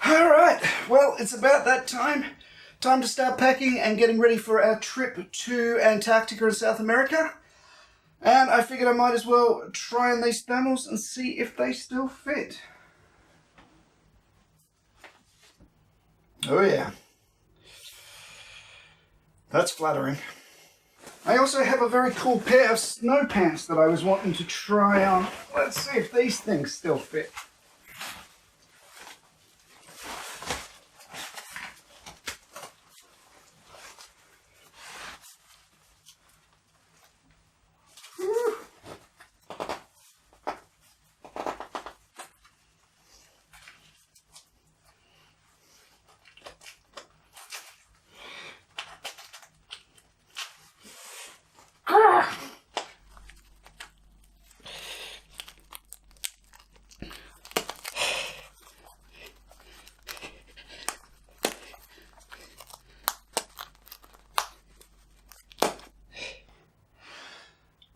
All right, well, it's about that time. Time to start packing and getting ready for our trip to Antarctica and South America. And I figured I might as well try on these thermals and see if they still fit. Oh yeah. That's flattering. I also have a very cool pair of snow pants that I was wanting to try on. Let's see if these things still fit.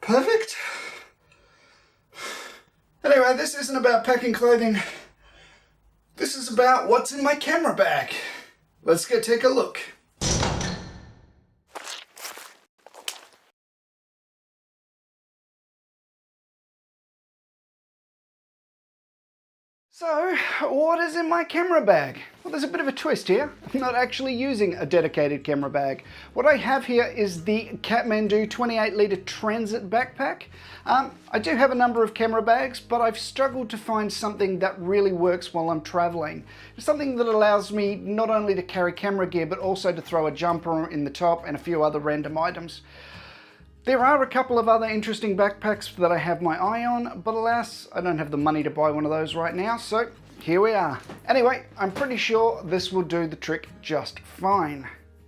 Perfect. Anyway, this isn't about packing clothing. This is about what's in my camera bag. Let's go take a look. So, what is in my camera bag? Well, there's a bit of a twist here. I'm not actually using a dedicated camera bag. What I have here is the Kathmandu 28 litre transit backpack. I do have a number of camera bags, but I've struggled to find something that really works while I'm traveling. Something that allows me not only to carry camera gear, but also to throw a jumper in the top and a few other random items. There are a couple of other interesting backpacks that I have my eye on, but alas, I don't have the money to buy one of those right now, so here we are. Anyway, I'm pretty sure this will do the trick just fine.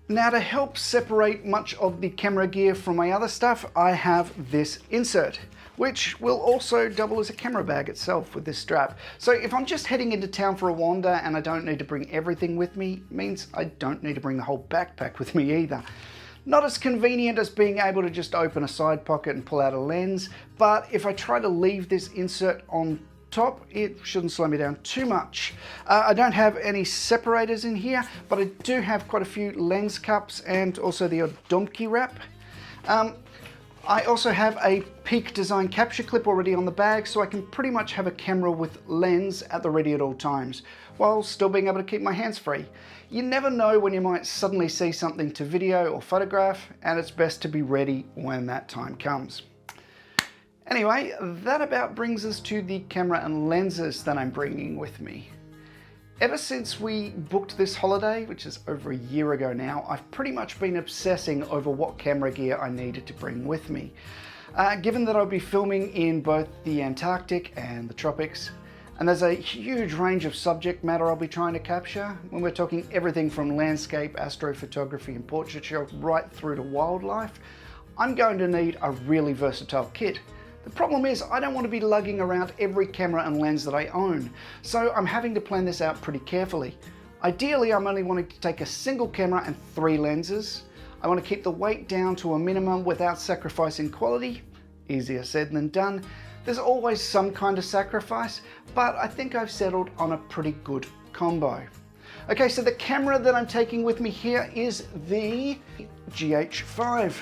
Now, to help separate much of the camera gear from my other stuff, I have this insert, which will also double as a camera bag itself with this strap. So if I'm just heading into town for a wander and I don't need to bring everything with me, means I don't need to bring the whole backpack with me either. Not as convenient as being able to just open a side pocket and pull out a lens, but if I try to leave this insert on top, it shouldn't slow me down too much. I don't have any separators in here, but I do have quite a few lens cups and also the odd Domke wrap. I also have a Peak Design capture clip already on the bag, so I can pretty much have a camera with lens at the ready at all times, while still being able to keep my hands free. You never know when you might suddenly see something to video or photograph, and it's best to be ready when that time comes. Anyway, that about brings us to the camera and lenses that I'm bringing with me. Ever since we booked this holiday, which is over a year ago now, I've pretty much been obsessing over what camera gear I needed to bring with me. Given that I'll be filming in both the Antarctic and the tropics, and there's a huge range of subject matter I'll be trying to capture, when we're talking everything from landscape, astrophotography and portraiture right through to wildlife, I'm going to need a really versatile kit. The problem is I don't want to be lugging around every camera and lens that I own, so I'm having to plan this out pretty carefully. Ideally, I'm only wanting to take a single camera and 3 lenses. I want to keep the weight down to a minimum without sacrificing quality. Easier said than done. There's always some kind of sacrifice, but I think I've settled on a pretty good combo. Okay, so the camera that I'm taking with me here is the GH5.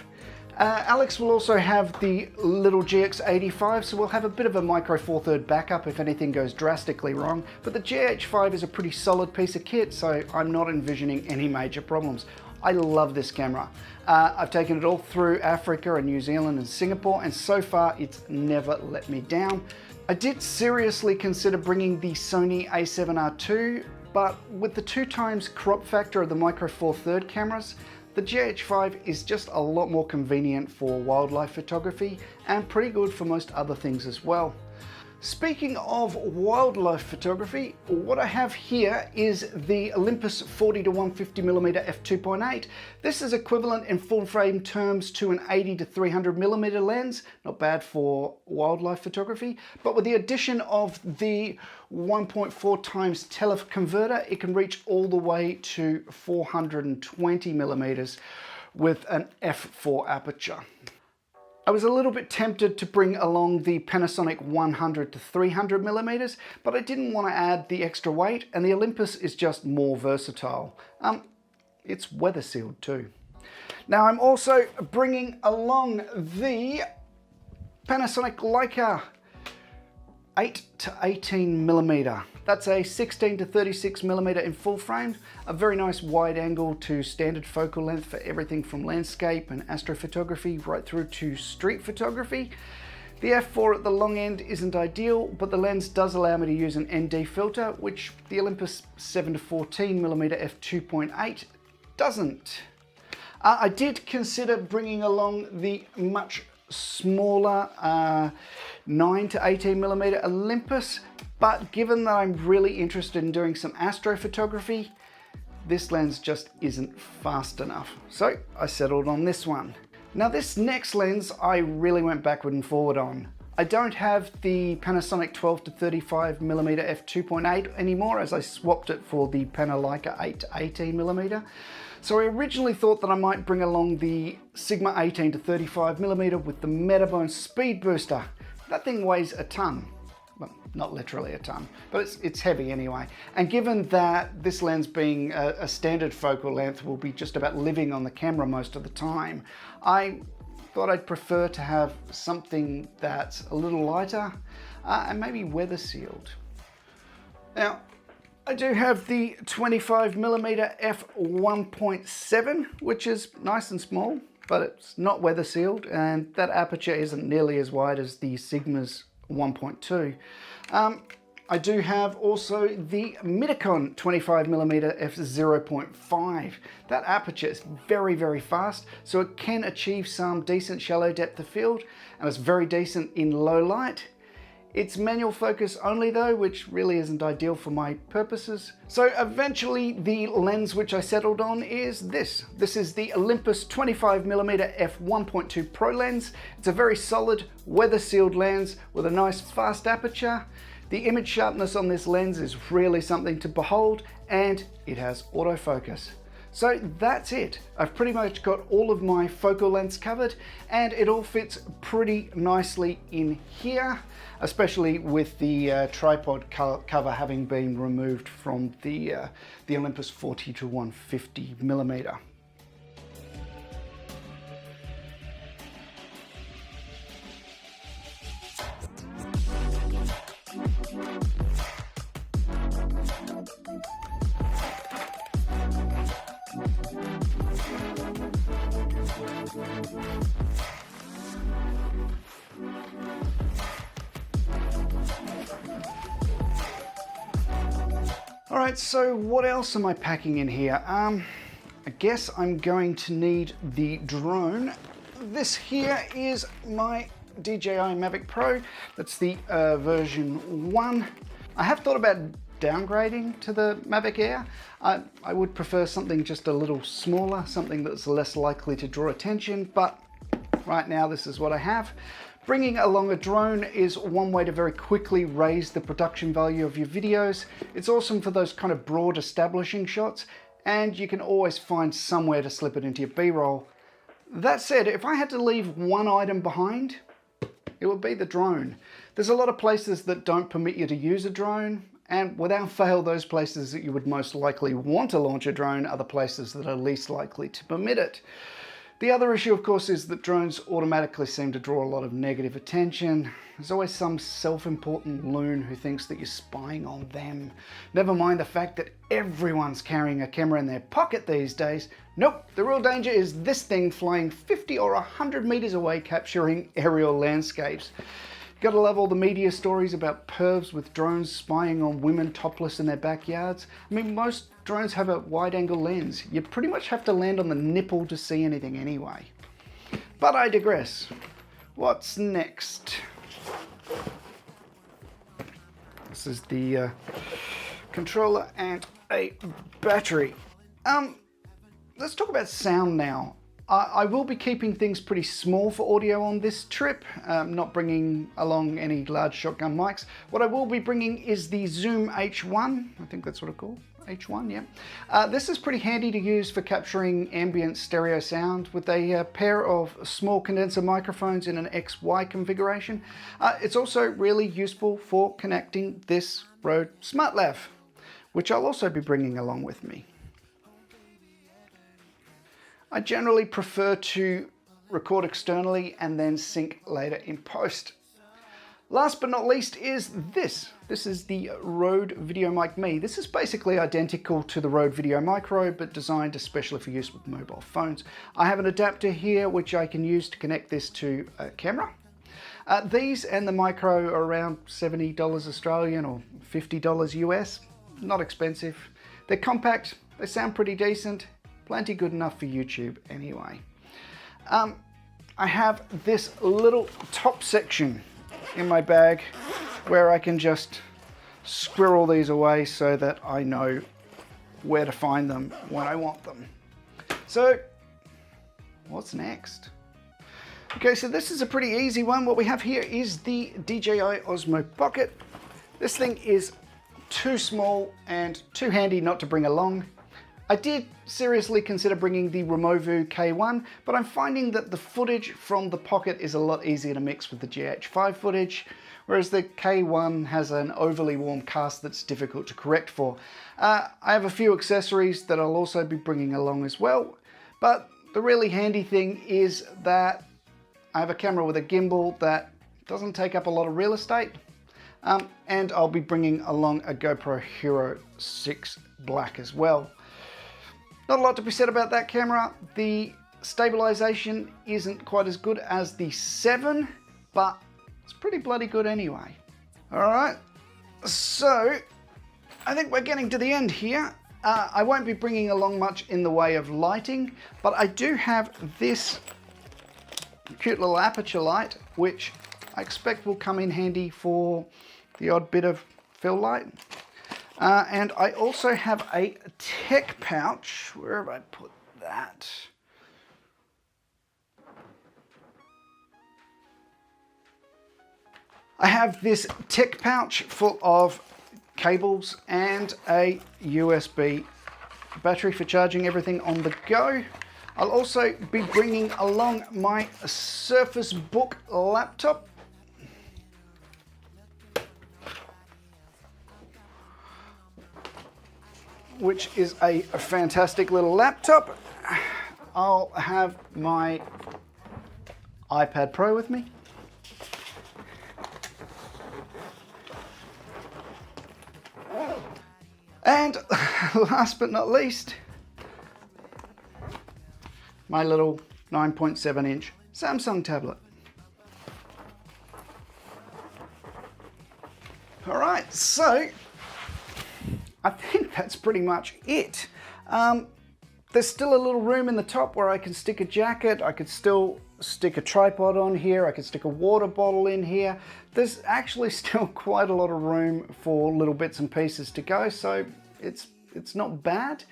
Alex will also have the little GX85, so we'll have a bit of a micro four thirds backup if anything goes drastically wrong, but the GH5 is a pretty solid piece of kit, so I'm not envisioning any major problems. I love this camera. I've taken it all through Africa and New Zealand and Singapore, and so far it's never let me down. I did seriously consider bringing the Sony a7R II, but with the 2x crop factor of the micro four thirds cameras, the GH5 is just a lot more convenient for wildlife photography and pretty good for most other things as well. Speaking of wildlife photography, what I have here is the Olympus 40-150mm f2.8. This is equivalent in full frame terms to an 80-300mm lens, not bad for wildlife photography, but with the addition of the 1.4x teleconverter, it can reach all the way to 420mm with an f4 aperture. I was a little bit tempted to bring along the Panasonic 100 to 300 millimeters, but I didn't want to add the extra weight, and the Olympus is just more versatile. It's weather sealed too. Now I'm also bringing along the Panasonic Leica 8 to 18 millimeter. That's a 16 to 36 millimeter in full frame, a very nice wide angle to standard focal length for everything from landscape and astrophotography right through to street photography. The f4 at the long end isn't ideal, but the lens does allow me to use an ND filter, which the Olympus 7 to 14 millimeter f2.8 doesn't. I did consider bringing along the much smaller 9 to 18 millimeter Olympus, but given that I'm really interested in doing some astrophotography, this lens just isn't fast enough. So I settled on this one. Now this next lens I really went backward and forward on. I don't have the Panasonic 12 to 35 millimeter f2.8 anymore, as I swapped it for the Panasonic 8 to 18 millimeter. So I originally thought that I might bring along the Sigma 18 to 35 millimeter with the Metabone Speed Booster. That thing weighs a ton. Well, not literally a ton, but it's heavy anyway. And given that this lens being a standard focal length will be just about living on the camera most of the time, I thought I'd prefer to have something that's a little lighter and maybe weather sealed. Now, I do have the 25 millimeter f1.7, which is nice and small, but it's not weather sealed, and that aperture isn't nearly as wide as the Sigma's 1.2. I do have also the Mitakon 25 millimeter f0.5. That aperture is very, very fast, so it can achieve some decent shallow depth of field, and it's very decent in low light. It's manual focus only though, which really isn't ideal for my purposes. So eventually the lens which I settled on is this. This is the Olympus 25mm f1.2 Pro lens. It's a very solid, weather sealed lens with a nice fast aperture. The image sharpness on this lens is really something to behold, and it has autofocus. So that's it. I've pretty much got all of my focal lengths covered, and it all fits pretty nicely in here, especially with the tripod cover having been removed from the Olympus 40 to 150 millimeter. All right, so what else am I packing in here? I guess I'm going to need the drone. This here is my DJI Mavic Pro. That's the version 1. I have thought about downgrading to the Mavic Air. I would prefer something just a little smaller, something that's less likely to draw attention, but right now this is what I have. Bringing along a drone is one way to very quickly raise the production value of your videos. It's awesome for those kind of broad establishing shots, and you can always find somewhere to slip it into your B-roll. That said, if I had to leave one item behind, it would be the drone. There's a lot of places that don't permit you to use a drone, and without fail, those places that you would most likely want to launch a drone are the places that are least likely to permit it. The other issue, of course, is that drones automatically seem to draw a lot of negative attention. There's always some self-important loon who thinks that you're spying on them. Never mind the fact that everyone's carrying a camera in their pocket these days. Nope, the real danger is this thing flying 50 or 100 meters away capturing aerial landscapes. Gotta love all the media stories about pervs with drones spying on women topless in their backyards. I mean, most drones have a wide-angle lens. You pretty much have to land on the nipple to see anything anyway. But I digress. What's next? This is the controller and a battery. Let's talk about sound now. I will be keeping things pretty small for audio on this trip, not bringing along any large shotgun mics. What I will be bringing is the Zoom H1, I think that's what it's called, H1, yeah. This is pretty handy to use for capturing ambient stereo sound with a pair of small condenser microphones in an XY configuration. It's also really useful for connecting this Rode SmartLav, which I'll also be bringing along with me. I generally prefer to record externally and then sync later in post. Last but not least is this. This is the Rode VideoMic Me. This is basically identical to the Rode VideoMicro, but designed especially for use with mobile phones. I have an adapter here which I can use to connect this to a camera. These and the Micro are around $70 Australian or $50 US. Not expensive. They're compact, they sound pretty decent, plenty good enough for YouTube anyway. I have this little top section in my bag where I can just squirrel these away so that I know where to find them when I want them. So, what's next? Okay, so this is a pretty easy one. What we have here is the DJI Osmo Pocket. This thing is too small and too handy not to bring along. I did seriously consider bringing the Removu K1, but I'm finding that the footage from the Pocket is a lot easier to mix with the GH5 footage, whereas the K1 has an overly warm cast that's difficult to correct for. I have a few accessories that I'll also be bringing along as well, but the really handy thing is that I have a camera with a gimbal that doesn't take up a lot of real estate, and I'll be bringing along a GoPro Hero 6 Black as well. Not a lot to be said about that camera. The stabilization isn't quite as good as the 7, but it's pretty bloody good anyway. All right, so I think we're getting to the end here. I won't be bringing along much in the way of lighting, but I do have this cute little aperture light, which I expect will come in handy for the odd bit of fill light. And I also have a tech pouch. Where have I put that? I have this tech pouch full of cables and a USB battery for charging everything on the go. I'll also be bringing along my Surface Book laptop. Which is a fantastic little laptop. I'll have my iPad Pro with me. And last but not least, my little 9.7-inch Samsung tablet. All right, so I think that's pretty much it. There's still a little room in the top where I can stick a jacket. I could still stick a tripod on here. I could stick a water bottle in here. There's actually still quite a lot of room for little bits and pieces to go, so it's not bad.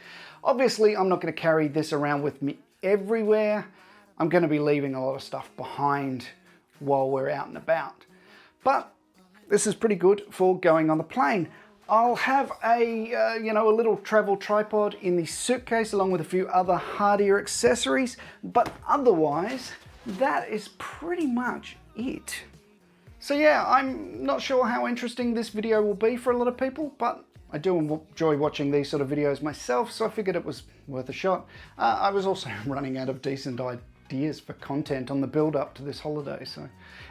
Obviously, I'm not going to carry this around with me everywhere. I'm going to be leaving a lot of stuff behind while we're out and about. But this is pretty good for going on the plane. I'll have a little travel tripod in the suitcase along with a few other hardier accessories, but otherwise that is pretty much it. So yeah, I'm not sure how interesting this video will be for a lot of people, but I do enjoy watching these sort of videos myself, so I figured it was worth a shot. I was also running out of decent ideas for content on the build up to this holiday. So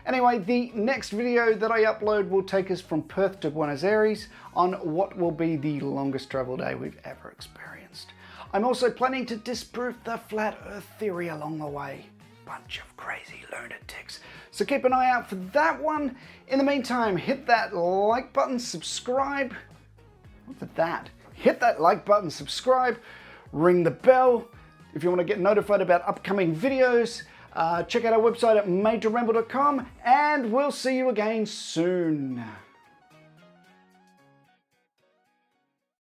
anyway, the next video that I upload will take us from Perth to Buenos Aires on what will be the longest travel day we've ever experienced. I'm also planning to disprove the flat earth theory along the way. Bunch of crazy lunatics. So keep an eye out for that one. In the meantime, hit that like button, subscribe. Look at that. Hit that like button, subscribe, ring the bell. If you want to get notified about upcoming videos, check out our website at majorramble.com, and we'll see you again soon.